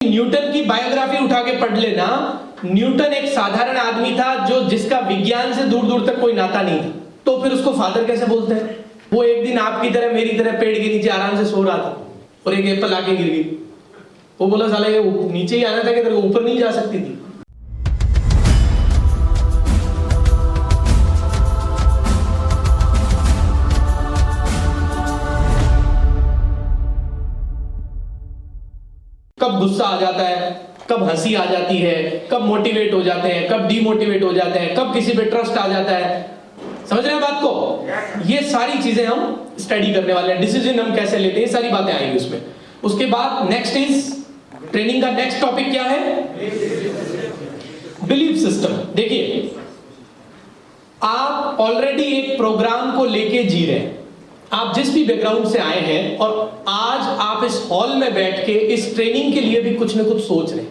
Newton की biography उठा के पढ़ लेना। न्यूटन एक साधारण आदमी था जो जिसका विज्ञान से दूर दूर तक कोई नाता नहीं था, तो फिर उसको फादर कैसे बोलते हैं? वो एक दिन आपकी तरह मेरी तरह पेड़ के नीचे आराम से सो रहा था और एक एप्पल आके गिर गई। वो बोला साला ये नीचे ही आना था कि तेरे को ऊपर नहीं जा सकती थी। कब गुस्सा आ जाता है, कब हंसी आ जाती है, कब मोटिवेट हो जाते हैं, कब डीमोटिवेट हो जाते हैं, कब किसी पे ट्रस्ट आ जाता है। समझ रहे हैं बात को? ये सारी चीजें हम स्टडी करने वाले हैं। डिसीजन हम कैसे लेते हैं, ये सारी बातें आएंगी उसमें। उसके बाद नेक्स्ट इज ट्रेनिंग का नेक्स्ट टॉपिक क्या है? Belief system. देखिए, आप ऑलरेडी एक प्रोग्राम को लेके जी रहे हैं। आप जिस भी बैकग्राउंड से आए हैं और आज आप इस हॉल में बैठ के इस ट्रेनिंग के लिए भी कुछ ना कुछ सोच रहे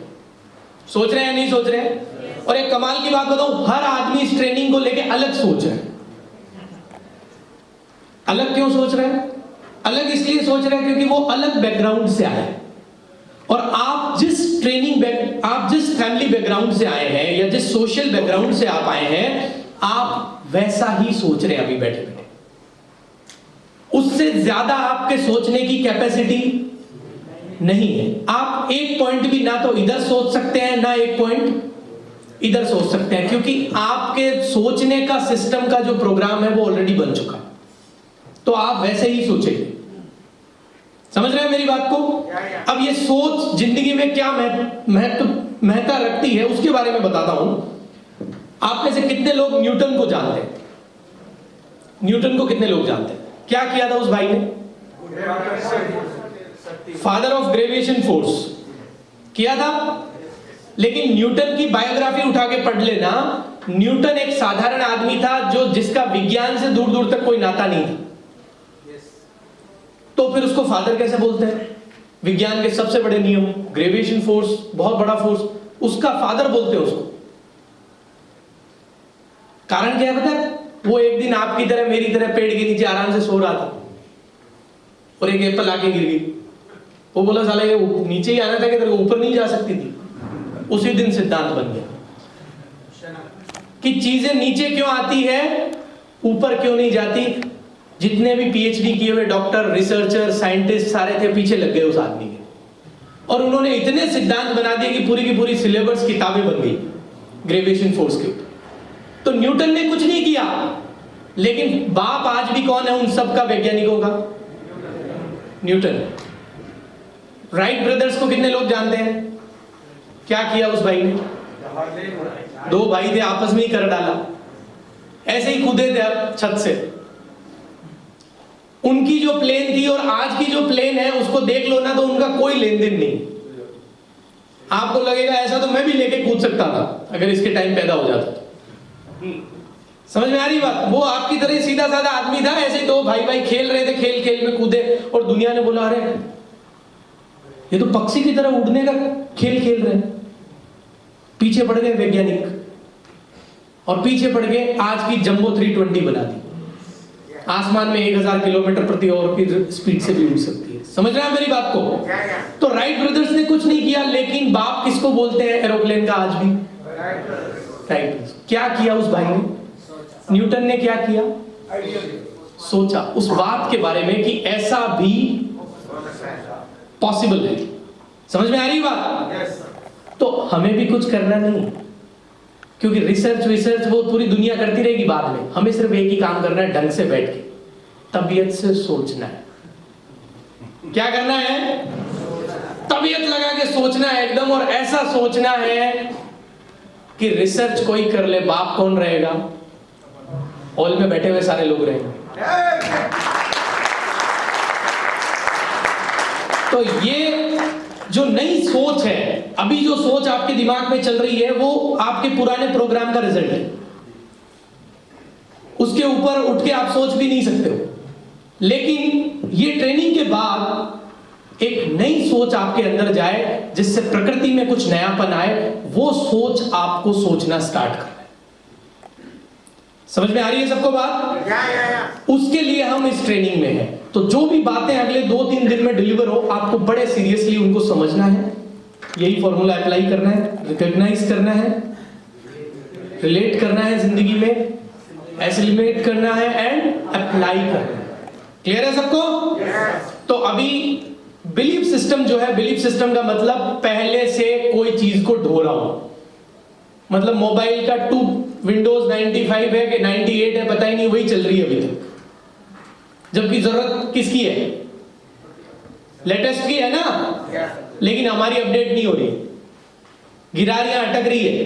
हैं या नहीं सोच रहे हैं? और एक कमाल की बात बताऊं, हर आदमी इस ट्रेनिंग को लेके अलग सोच रहे हैं। अलग क्यों सोच रहे हैं? अलग इसलिए सोच रहे हैं क्योंकि वो अलग बैकग्राउंड से आए हैं। और आप जिस फैमिली बैकग्राउंड से आए हैं या जिस सोशल बैकग्राउंड से आप आए हैं, आप वैसा ही सोच रहे हैं अभी बैठे बैठे। उससे ज्यादा आपके सोचने की कैपेसिटी नहीं है। आप एक पॉइंट भी ना तो इधर सोच सकते हैं ना एक पॉइंट इधर सोच सकते हैं, क्योंकि आपके सोचने का सिस्टम का जो प्रोग्राम है वो ऑलरेडी बन चुका है। तो आप वैसे ही सोचेंगे। समझ रहे हैं मेरी बात को? अब ये सोच जिंदगी में क्या महत्ता रखती है उसके बारे में बताता हूं। आप में से कितने लोग न्यूटन को जानते हैं? न्यूटन को कितने लोग जानते हैं? क्या किया था उस भाई ने? फादर ऑफ ग्रेविटेशन फोर्स किया था। लेकिन न्यूटन की बायोग्राफी उठा के पढ़ लेना। न्यूटन एक साधारण आदमी था जो जिसका विज्ञान से दूर दूर तक कोई नाता नहीं था, तो फिर उसको फादर कैसे बोलते हैं? विज्ञान के सबसे बड़े नियम, ग्रेविटेशन फोर्स, बहुत बड़ा फोर्स, उसका फादर बोलते हैं उसको। कारण क्या है पता है? वो एक दिन आपकी तरह मेरी तरह पेड़ के नीचे आराम से सो रहा था और एक एप्पल आके गिर गई। वो बोला साला ये नीचे ही आना था कि तेरे को ऊपर नहीं जा सकती थी। उसी दिन सिद्धांत बन गया कि चीजें नीचे क्यों आती है, ऊपर क्यों नहीं जाती। जितने भी पीएचडी किए हुए डॉक्टर, रिसर्चर, साइंटिस्ट सारे थे पीछे लग गए उस आदमी के, और उन्होंने इतने सिद्धांत बना दिए कि पूरी की पूरी सिलेबस किताबें बन गई ग्रेविटेशन फोर्स के ऊपर। तो न्यूटन ने कुछ नहीं किया, लेकिन बाप आज भी कौन है उन सब का, वैज्ञानिकों का? न्यूटन। राइट ब्रदर्स को कितने लोग जानते हैं? क्या किया उस भाई ने? दो भाई थे, आपस में ही कर डाला। ऐसे ही कूदे थे छत से। उनकी जो प्लेन थी और आज की जो प्लेन है उसको देख लो ना, तो उनका कोई लेन देन नहीं। आपको लगेगा ऐसा तो मैं भी लेके कूद सकता था अगर इसके टाइम पैदा हो जाता। समझ में आ रही बात? वो आपकी तरह सीधा साधा आदमी था। ऐसे दो भाई भाई खेल रहे थे, खेल खेल में कूदे और दुनिया ने बोला अरे ये तो पक्षी की तरह उड़ने का खेल खेल रहे हैं। पीछे पड़ गए वैज्ञानिक और पीछे पड़ गए आज की जंबो 320 बना दी। आसमान में 1000 किलोमीटर प्रति आवर की स्पीड से भी उड़ सकती है। समझ रहे हैं मेरी बात को? तो राइट ब्रदर्स ने कुछ नहीं किया, लेकिन बाप किसको बोलते हैं एरोप्लेन का आज भी? राइट। क्या किया उस भाई ने? न्यूटन ने क्या किया? सोचा उस बात के बारे में कि ऐसा भी पॉसिबल है। समझ में आ रही बात? तो हमें भी कुछ करना नहीं, क्योंकि रिसर्च वो पूरी दुनिया करती रहेगी बाद में। हमें सिर्फ एक ही काम करना है, ढंग से बैठ के तबीयत से सोचना है। क्या करना है? तबीयत लगा के सोचना है एकदम, और ऐसा सोचना है कि रिसर्च कोई कर ले, बाप कौन रहेगा? हॉल में बैठे हुए सारे लोग रहेंगे। तो ये जो नई सोच है, अभी जो सोच आपके दिमाग में चल रही है, वो आपके पुराने प्रोग्राम का रिजल्ट है। उसके ऊपर उठ के आप सोच भी नहीं सकते हो। लेकिन ये ट्रेनिंग के बाद एक नई सोच आपके अंदर जाए, जिससे प्रकृति में कुछ नयापन आए, वो सोच आपको सोचना स्टार्ट कर। समझ में आ रही है सबको बात? उसके लिए हम इस ट्रेनिंग में हैं। तो जो भी बातें अगले 2-3 दिन में डिलीवर हो, आपको बड़े सीरियसली उनको समझना है, यही फॉर्मूला अप्लाई करना है, रिकॉग्नाइज करना है, रिलेट करना है जिंदगी में, एसिमिलेट करना है एंड अप्लाई करना है। क्लियर है सबको? तो अभी बिलीफ सिस्टम जो है, बिलीफ सिस्टम का मतलब पहले से कोई चीज को ढो रहा हूं। मतलब मोबाइल का विंडोज 95 है कि 98 है पता ही नहीं, वही चल रही है अभी तक, जबकि जरूरत किसकी है? लेटेस्ट की है ना, लेकिन हमारी अपडेट नहीं हो रही, गिरारियां अटक रही है।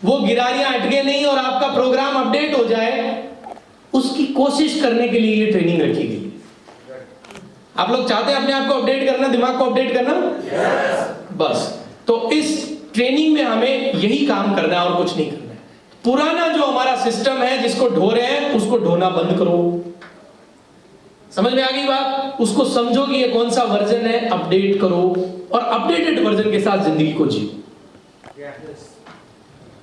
वो गिरारियां अटके नहीं और आपका प्रोग्राम अपडेट हो जाए, उसकी कोशिश करने के लिए ये ट्रेनिंग रखी गई है। आप लोग चाहते हैं अपने आप को अपडेट करना, दिमाग को अपडेट करना? बस, तो इस ट्रेनिंग में हमें यही काम करना है और कुछ नहीं करना है। पुराना जो हमारा सिस्टम है जिसको ढो रहे हैं, उसको ढोना बंद करो। समझ में आ गई बात? उसको समझो कि ये कौन सा वर्जन है, अपडेट करो और अपडेटेड वर्जन के साथ जिंदगी को जियो।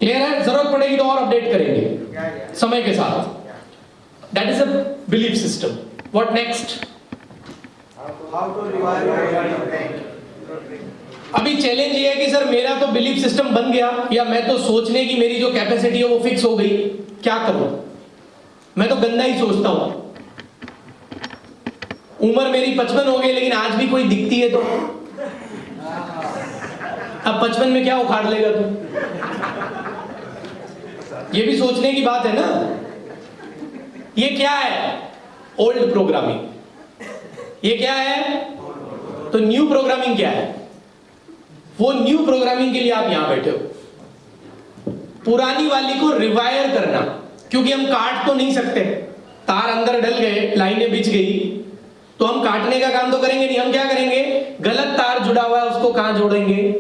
क्लियर है? जरूरत पड़ेगी तो और अपडेट करेंगे समय के साथ। That is a belief system. What next? अभी चैलेंज ये है कि सर मेरा तो बिलीफ सिस्टम बन गया, या मैं तो सोचने की मेरी जो कैपेसिटी है वो फिक्स हो गई, क्या करूं? मैं तो गंदा ही सोचता हूं। उम्र मेरी 55 हो गई लेकिन आज भी कोई दिखती है तो अब 55 में क्या उखाड़ लेगा तू? ये भी सोचने की बात है ना। ये क्या है? Old programming. ये क्या है? तो न्यू प्रोग्रामिंग क्या है? वो न्यू प्रोग्रामिंग के लिए आप यहां बैठे हो। पुरानी वाली को रिवायर करना, क्योंकि हम काट तो नहीं सकते, तार अंदर डल गए, लाइनें बिछ गई, तो हम काटने का काम तो करेंगे नहीं। हम क्या करेंगे? गलत तार जुड़ा हुआ है उसको कहां जोड़ेंगे?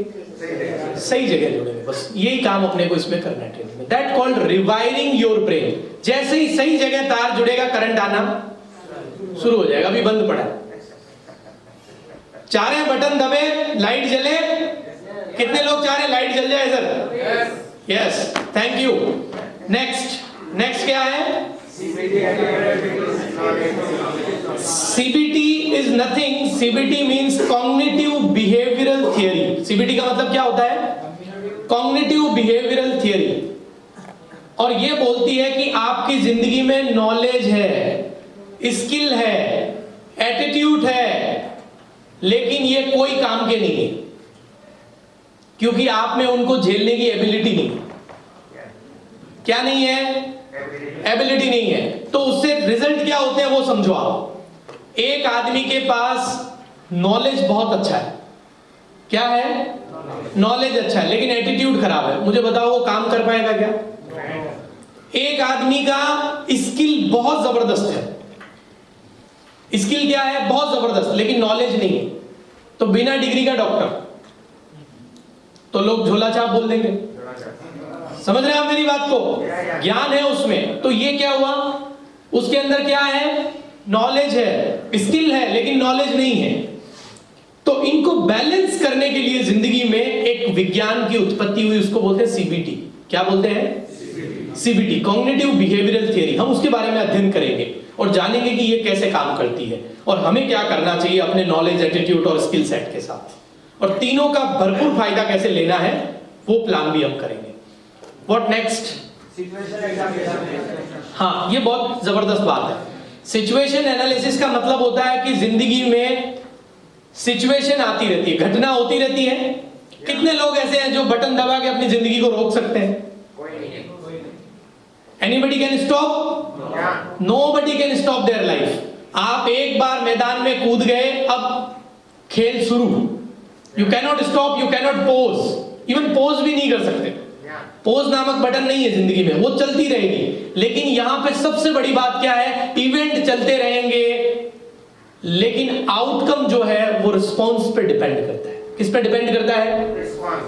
सही जगह जोड़ेंगे। बस यही काम अपने को इसमें करना है ट्रेनिंग में। That called rewiring your brain. जैसे ही सही जगह तार जुड़ेगा, करंट आना शुरू हो जाएगा। अभी बंद पड़ा है, चाह रहे बटन दबे लाइट जले। कितने लोग चाह रहे लाइट जल जाए sir? Yes, thank you. Next क्या है? CBT is nothing. CBT means cognitive behavioural theory. CBT का मतलब क्या होता है? Cognitive behavioural theory. और ये बोलती है कि आपकी जिंदगी में नॉलेज है, स्किल है, एटीट्यूड है, लेकिन ये कोई काम के नहीं है, क्योंकि आप में उनको झेलने की एबिलिटी नहीं है। क्या नहीं है? एबिलिटी नहीं है। तो उससे रिजल्ट क्या होते हैं वो समझो आप। एक आदमी के पास नॉलेज बहुत अच्छा है, क्या है? नॉलेज अच्छा है, लेकिन एटीट्यूड खराब है। मुझे बताओ वो काम कर पाएगा क्या? एक आदमी का स्किल बहुत जबरदस्त है, स्किल क्या है? बहुत जबरदस्त, लेकिन नॉलेज नहीं है, तो बिना डिग्री का डॉक्टर, तो लोग झोला छाप बोल देंगे। समझ रहे हैं आप मेरी बात को? ज्ञान है उसमें, तो ये क्या हुआ? उसके अंदर क्या है? नॉलेज है, स्किल है, लेकिन नॉलेज नहीं है। तो इनको बैलेंस करने के लिए जिंदगी में एक विज्ञान की उत्पत्ति हुई, उसको बोलते हैं सीबीटी। क्या बोलते हैं? CBT, cognitive behavioural theory. हम उसके बारे में अध्ययन करेंगे और जानेंगे कि ये कैसे काम करती है और हमें क्या करना चाहिए अपने नॉलेज, एटीट्यूड और स्किल सेट के साथ, और तीनों का भरपूर फायदा कैसे लेना है वो प्लान भी हम करेंगे। What next? हाँ, ये बहुत जबरदस्त बात है। सिचुएशन एनालिसिस का मतलब होता है कि जिंदगी में सिचुएशन आती रहती है, घटना होती रहती है। कितने लोग ऐसे हैं जो बटन दबा के अपनी जिंदगी को रोक सकते हैं? Anybody can stop? Nobody can stop their life. आप एक बार मैदान में कूद गए, अब खेल शुरू। You cannot stop, you cannot pose. Even pose भी नहीं कर सकते। पोज नामक बटन नहीं है जिंदगी में, वो चलती रहेगी। लेकिन यहां पे सबसे बड़ी बात क्या है? इवेंट चलते रहेंगे, लेकिन आउटकम जो है वो रिस्पॉन्स पे डिपेंड करता है। किस पे डिपेंड करता है?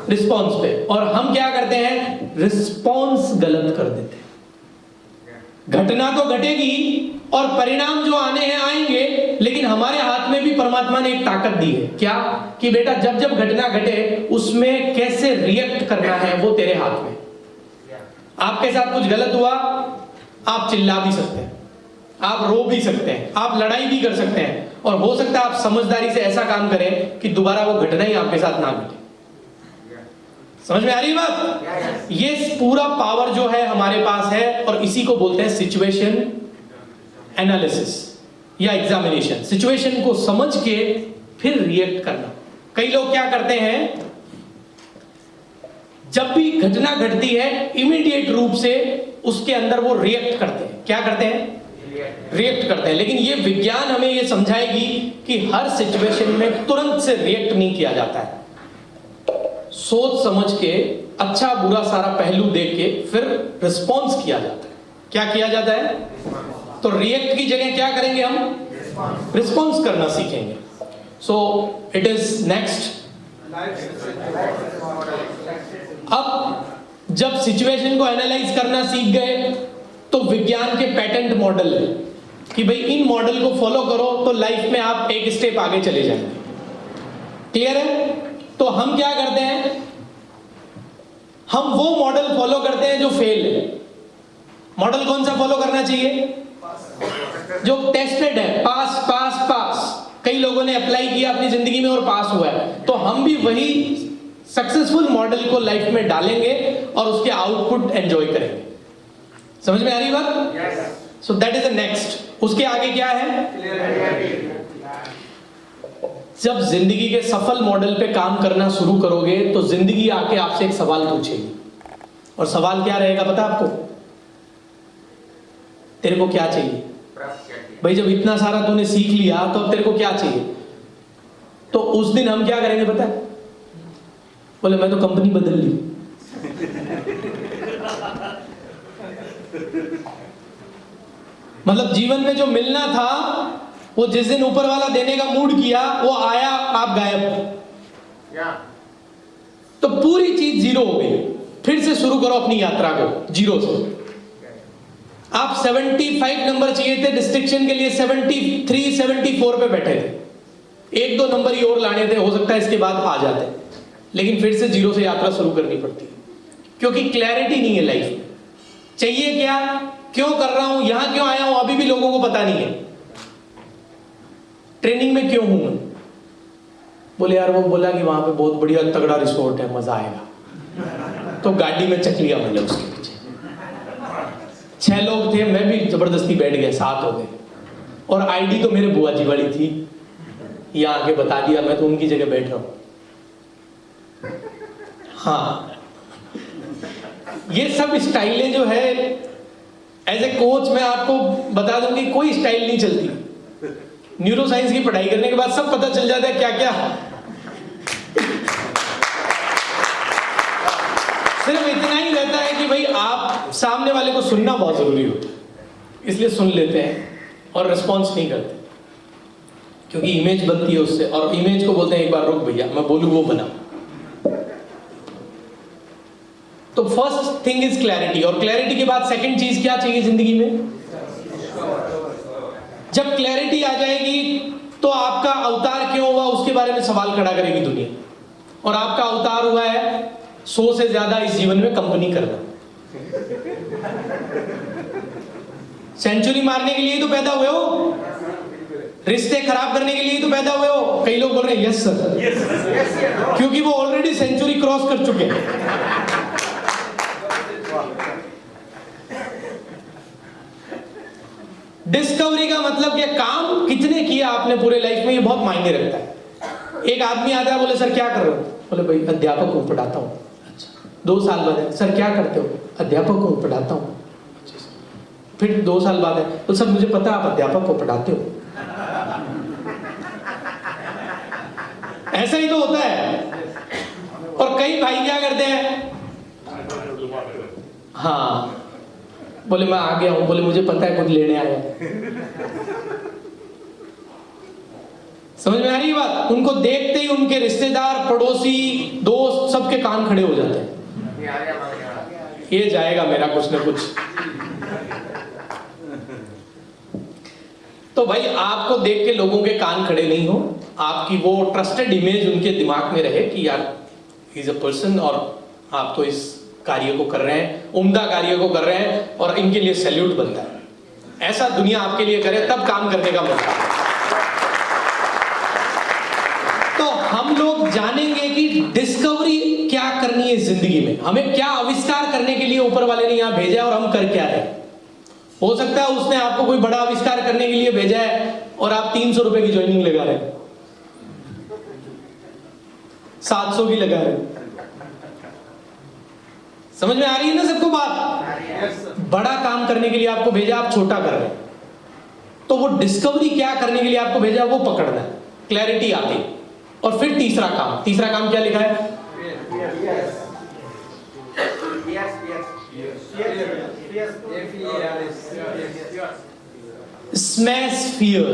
रिस्पॉन्स पे। और हम क्या करते हैं? रिस्पॉन्स गलत कर देते हैं। घटना तो घटेगी और परिणाम जो आने हैं आएंगे, लेकिन हमारे हाथ में भी परमात्मा ने एक ताकत दी है। क्या? कि बेटा जब जब घटना घटे उसमें कैसे रिएक्ट करना है वो तेरे हाथ में। आपके साथ कुछ गलत हुआ, आप चिल्ला भी सकते हैं, आप रो भी सकते हैं, आप लड़ाई भी कर सकते हैं, और हो सकता है आप समझदारी से ऐसा काम करें कि दोबारा वो घटना ही आपके साथ ना घटे। समझ में आ रही बात? ये पूरा पावर जो है हमारे पास है, और इसी को बोलते हैं सिचुएशन एनालिसिस या एग्जामिनेशन। सिचुएशन को समझ के फिर रिएक्ट करना। कई लोग क्या करते हैं, जब भी घटना घटती है इमीडिएट रूप से उसके अंदर वो रिएक्ट करते हैं। क्या करते हैं? रिएक्ट करते हैं। लेकिन ये विज्ञान हमें ये समझाएगी कि हर सिचुएशन में तुरंत से रिएक्ट नहीं किया जाता है। सोच समझ के, अच्छा बुरा सारा पहलू देख के फिर रिस्पॉन्स किया जाता है। क्या किया जाता है? तो रिएक्ट की जगह क्या करेंगे हम? रिस्पॉन्स करना सीखेंगे। So it is next. अब जब सिचुएशन को एनालाइज करना सीख गए तो विज्ञान के पैटेंट मॉडल है कि भाई इन मॉडल को फॉलो करो तो लाइफ में आप एक स्टेप आगे चले जाएंगे। क्लियर है? तो हम क्या करते हैं, हम वो मॉडल फॉलो करते हैं जो फेल है। मॉडल कौन सा फॉलो करना चाहिए? जो टेस्टेड है, पास पास पास। कई लोगों ने अप्लाई किया अपनी जिंदगी में और पास हुआ है, तो हम भी वही सक्सेसफुल मॉडल को लाइफ में डालेंगे और उसके आउटपुट एंजॉय करेंगे। समझ में आ रही बात? So that is the next. उसके आगे क्या है? जब जिंदगी के सफल मॉडल पे काम करना शुरू करोगे तो जिंदगी आके आपसे एक सवाल पूछेगी, और सवाल क्या रहेगा पता आपको? तेरे को क्या चाहिए? भाई जब इतना सारा तूने सीख लिया तो अब तेरे को क्या चाहिए? तो उस दिन हम क्या करेंगे पता है? बोले मैं तो कंपनी बदल ली। मतलब जीवन में जो मिलना था वो जिस दिन ऊपर वाला देने का मूड किया वो आया, आप गायब। तो पूरी चीज जीरो हो गई। फिर से शुरू करो अपनी यात्रा को जीरो से। आप 75 नंबर चाहिए थे डिस्ट्रिक्शन के लिए, 73 74 पे बैठे थे। एक दो नंबर ही और लाने थे, हो सकता है इसके बाद आ जाते, लेकिन फिर से जीरो से यात्रा शुरू करनी पड़ती है, क्योंकि क्लैरिटी नहीं है लाइफ में। चाहिए क्या, क्यों कर रहा हूं, यहां क्यों आया हूं, अभी भी लोगों को पता नहीं है। ट्रेनिंग में क्यों हूं मैं? बोले यार वो बोला कि वहां पे बहुत बढ़िया तगड़ा रिसोर्ट है, मजा आएगा, तो गाड़ी में चक लिया मतलब उसके पीछे। 6 लोग थे, मैं भी जबरदस्ती बैठ गया, 7 हो गए। और आईडी तो मेरे बुआ जी वाली थी, यहाँ आके बता दिया मैं तो उनकी जगह बैठ रहा हूं। हाँ, ये सब स्टाइलें जो है एज ए कोच मैं आपको बता दूं कि कोई स्टाइल नहीं चलती। न्यूरो साइंस की पढ़ाई करने के बाद सब पता चल जाता है क्या क्या। सिर्फ इतना ही रहता है कि भाई आप सामने वाले को सुनना बहुत जरूरी होता है, इसलिए सुन लेते हैं और रिस्पॉन्स नहीं करते, क्योंकि इमेज बनती है उससे, और इमेज को बोलते हैं एक बार रुक भैया मैं बोलूं वो बना। तो फर्स्ट थिंग इज क्लैरिटी, और क्लैरिटी के बाद सेकंड चीज क्या चाहिए जिंदगी में? जब क्लैरिटी आ जाएगी तो आपका अवतार क्यों हुआ उसके बारे में सवाल खड़ा करेगी दुनिया। और आपका अवतार हुआ है 100 से ज्यादा इस जीवन में कंपनी करना। सेंचुरी मारने के लिए तो पैदा हुए हो, रिश्ते खराब करने के लिए तो पैदा हुए हो। कई लोग बोल रहे हैं यस सर, क्योंकि वो ऑलरेडी सेंचुरी क्रॉस कर चुके हैं। डिस्कवरी का मतलब क्या, काम कितने किया आपने पूरे लाइफ में, ये बहुत मायने रखता है। एक आदमी आता है, बोले सर क्या कर रहे हो? बोले भाई अध्यापक हूं, पढ़ाता हूं। अच्छा, 2 साल बाद है, सर क्या करते हो? अध्यापक हूं, पढ़ाता हूं। फिर 2 साल बाद है, तो सर मुझे पता आप अध्यापक को पढ़ाते हो। ऐसा ही तो होता है। और कई भाई क्या करते हैं, हाँ बोले मैं आ गया हूं, बोले मुझे पता है कुछ लेने आया। समझ में आ रही है बात? उनको देखते ही उनके रिश्तेदार, पड़ोसी, दोस्त सबके कान खड़े हो जाते हैं, ये जाएगा मेरा कुछ ना कुछ। तो भाई आपको देख के लोगों के कान खड़े नहीं हो, आपकी वो ट्रस्टेड इमेज उनके दिमाग में रहे कि यार ही इज अ पर्सन, और आप तो इस कार्य को कर रहे हैं, उम्दा कार्य को कर रहे हैं, और इनके लिए सैल्यूट बनता है। ऐसा दुनिया आपके लिए करे तब काम करने का मौका है। हम लोग जानेंगे कि डिस्कवरी क्या करनी है जिंदगी में, हमें क्या आविष्कार करने के लिए ऊपर वाले ने यहां भेजा है और हम कर क्या रहे हैं। हो सकता है उसने आपको कोई बड़ा आविष्कार करने के लिए भेजा है और आप 300 रुपए की ज्वाइनिंग लगा रहे हैं, 700 की लगा रहे हैं। समझ में आ रही है ना सबको बात? बड़ा काम करने के लिए आपको भेजा, आप छोटा कर रहे हैं, तो वो डिस्कवरी क्या करने के लिए आपको भेजा वो पकड़ना है, क्लैरिटी आती। और फिर तीसरा काम क्या लिखा है? Smash fear.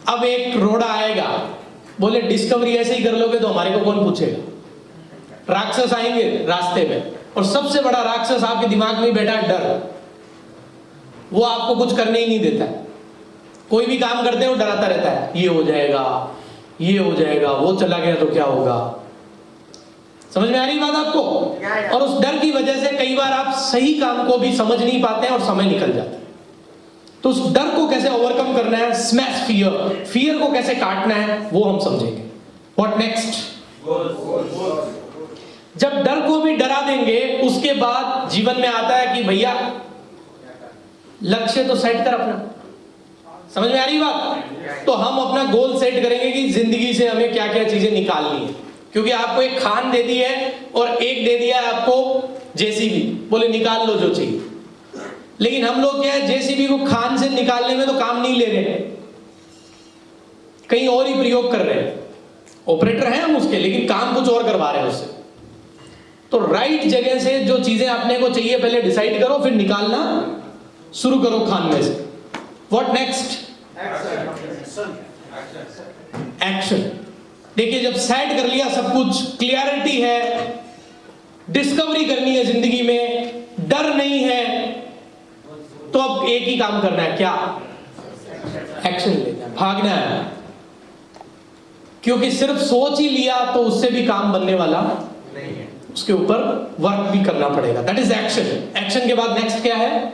अब एक रोड़ा आएगा, बोले डिस्कवरी ऐसे ही कर लोगे तो हमारे को कौन पूछेगा। राक्षस आएंगे रास्ते में, और सबसे बड़ा राक्षस आपके दिमाग में बैठा है डर। वो आपको कुछ करने ही नहीं देता है, कोई भी काम करते हैं वो डराता रहता है, ये हो जाएगा, वो चला गया तो क्या होगा। समझ में आ रही बात आपको? और उस डर की वजह से कई बार आप सही काम को भी समझ नहीं पाते हैं और समय निकल जाता है। तो उस डर को कैसे ओवरकम करना है, स्मैश फियर को कैसे काटना है, वो हम समझेंगे। What next? जब डर को भी डरा देंगे, उसके बाद जीवन में आता है कि भैया लक्ष्य तो सेट कर अपना। समझ में आ रही बात? तो हम अपना गोल सेट करेंगे कि जिंदगी से हमें क्या क्या चीजें निकालनी है, क्योंकि आपको एक खान दे दी है और एक दे दिया है आपको जेसीबी, बोले निकाल लो जो चाहिए। लेकिन हम लोग क्या है, जेसीबी को खान से निकालने में तो काम नहीं ले रहे, कहीं और ही प्रयोग कर रहे हैं। ऑपरेटर हैं हम उसके, लेकिन काम कुछ और करवा रहे हैं उससे। तो राइट जगह से जो चीजें अपने को चाहिए पहले डिसाइड करो, फिर निकालना शुरू करो खान में से। What next? एक्शन। देखिए, जब सेट कर लिया सब कुछ, क्लियरिटी है, डिस्कवरी करनी है जिंदगी में, डर नहीं है, तो अब एक ही काम करना है, क्या? एक्शन लेना है, भागना है। क्योंकि सिर्फ सोच ही लिया तो उससे भी काम बनने वाला नहीं है, उसके ऊपर वर्क भी करना पड़ेगा। That is action. एक्शन के बाद नेक्स्ट क्या है?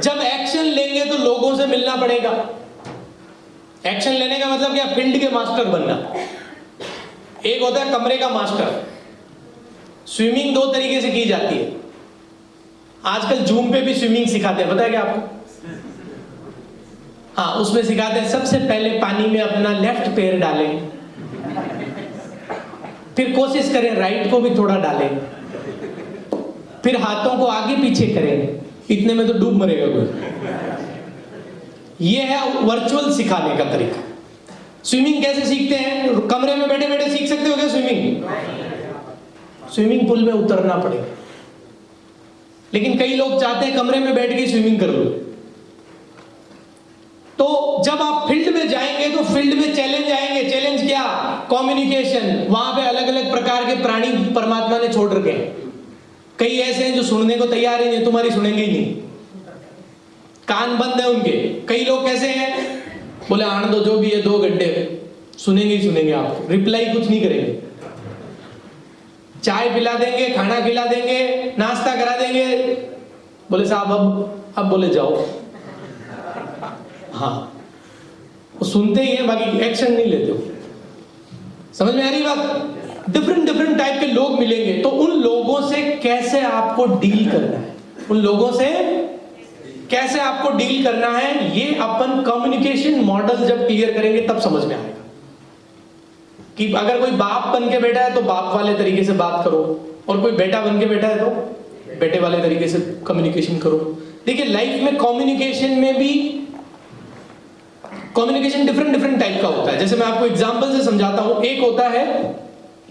जब एक्शन लेंगे तो लोगों से मिलना पड़ेगा। एक्शन लेने का मतलब क्या? फील्ड के मास्टर बनना। एक होता है कमरे का मास्टर। स्विमिंग दो तरीके से की जाती है, आजकल जूम पे भी स्विमिंग सिखाते हैं, पता है क्या आपको? हाँ, उसमें सिखाते हैं सबसे पहले पानी में अपना लेफ्ट पैर डालें, फिर कोशिश करें राइट को भी थोड़ा डालें, फिर हाथों को आगे पीछे करें, इतने में तो डूब मरेगा कोई। ये है वर्चुअल सिखाने का तरीका। स्विमिंग कैसे सीखते हैं? कमरे में बैठे बैठे सीख सकते हो क्या स्विमिंग? स्विमिंग पूल में उतरना पड़ेगा। लेकिन कई लोग चाहते हैं कमरे में बैठ के स्विमिंग कर लो। तो जब आप फील्ड में जाएंगे तो फील्ड में चैलेंज आएंगे। चैलेंज क्या? कम्युनिकेशन। वहां पे अलग अलग प्रकार के प्राणी परमात्मा ने छोड़ रखे हैं। कई ऐसे हैं जो सुनने को तैयार ही नहीं, तुम्हारी सुनेंगे ही नहीं, कान बंद है उनके। कई लोग कैसे हैं, बोले आने दो जो भी है, 2 घंटे सुनेंगे ही सुनेंगे, आपको रिप्लाई कुछ नहीं करेंगे। चाय पिला देंगे, खाना खिला देंगे, नाश्ता करा देंगे, बोले साहब अब बोले जाओ। हाँ, वो सुनते ही हैं, बाकी एक्शन नहीं लेते हो। समझ में आ रही बात? डिफरेंट टाइप के लोग मिलेंगे, तो उन लोगों से कैसे आपको डील करना है, उन लोगों से कैसे आपको डील करना है, ये अपन कम्युनिकेशन मॉडल जब क्लियर करेंगे तब समझ में आएगा। कि अगर कोई बाप बन के बैठा है तो बाप वाले तरीके से बात करो, और कोई बेटा बन के बैठा है तो बेटे वाले तरीके से कम्युनिकेशन करो। देखिए, लाइफ में कम्युनिकेशन में भी कम्युनिकेशन डिफरेंट टाइप का होता है। जैसे मैं आपको एग्जांपल से समझाता हूं। एक होता है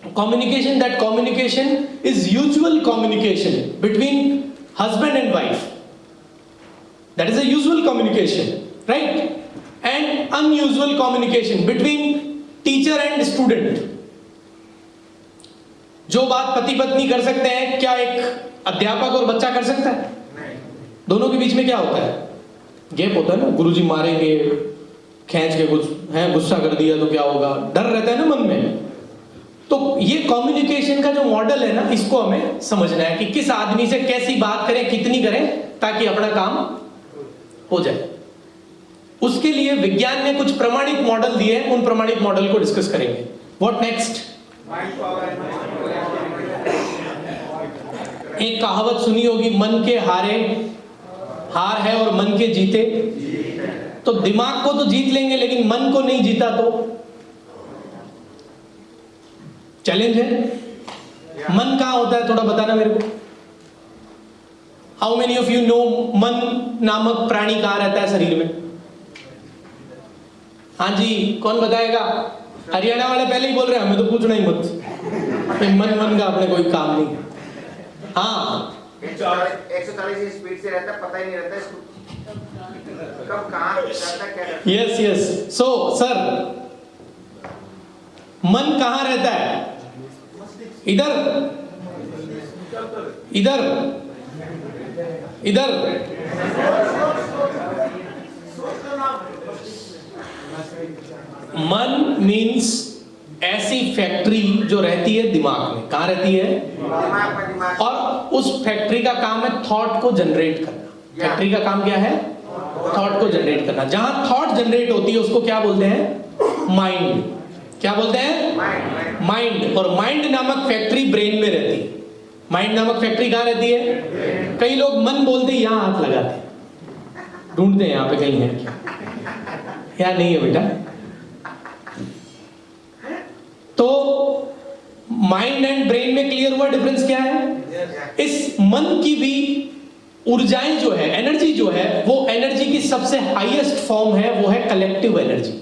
communication, that communication is usual communication between husband and wife, that is a usual communication, right? And unusual communication between teacher and student. जो बात पति पत्नी कर सकते हैं, क्या एक अध्यापक और बच्चा कर सकता है? नहीं। दोनों के बीच में क्या होता है? गैप होता है ना। गुरुजी मारेंगे, खींच के कुछ है, गुस्सा कर दिया तो क्या होगा, डर रहता है ना मन में। तो ये कम्युनिकेशन का जो मॉडल है ना, इसको हमें समझना है कि किस आदमी से कैसी बात करें, कितनी करें, ताकि अपना काम हो जाए। उसके लिए विज्ञान ने कुछ प्रमाणित मॉडल दिए हैं, उन प्रमाणित मॉडल को डिस्कस करेंगे। What next? एक कहावत सुनी होगी, मन के हारे हार है और मन के जीते। तो दिमाग को तो जीत लेंगे लेकिन मन को नहीं जीता तो चैलेंज है। मन कहां होता है थोड़ा बताना मेरे को। How many of you know मन नामक प्राणी कहां रहता है शरीर में? हाँ जी, कौन बताएगा? हरियाणा वाले पहले ही बोल रहे हैं, हमें तो पूछना ही मत, मन का अपने कोई काम नहीं। हाँ 140 स्पीड से रहता, पता ही नहीं रहता इसको कब कहाँ रहता क्या। यस यस, सो सर मन कहां रहता है? इधर इधर इधर। मन मीन्स ऐसी फैक्ट्री जो रहती है दिमाग में। कहां रहती है? दिमाग। और उस फैक्ट्री का काम है थॉट को जनरेट करना। फैक्ट्री का काम क्या है? थॉट को जनरेट करना। जहां थॉट जनरेट होती है उसको क्या बोलते हैं? माइंड। क्या बोलते हैं? माइंड। और माइंड नामक फैक्ट्री ब्रेन में रहती है। माइंड नामक फैक्ट्री कहां रहती है? कई लोग मन बोलते यहां हाथ लगाते हैं, ढूंढते हैं यहां पे कहीं है क्या, या नहीं है बेटा। तो माइंड एंड ब्रेन में क्लियर हुआ डिफरेंस क्या है? इस मन की भी ऊर्जाएं जो है, एनर्जी जो है, वो एनर्जी की सबसे हाईएस्ट फॉर्म है, वो है कलेक्टिव एनर्जी।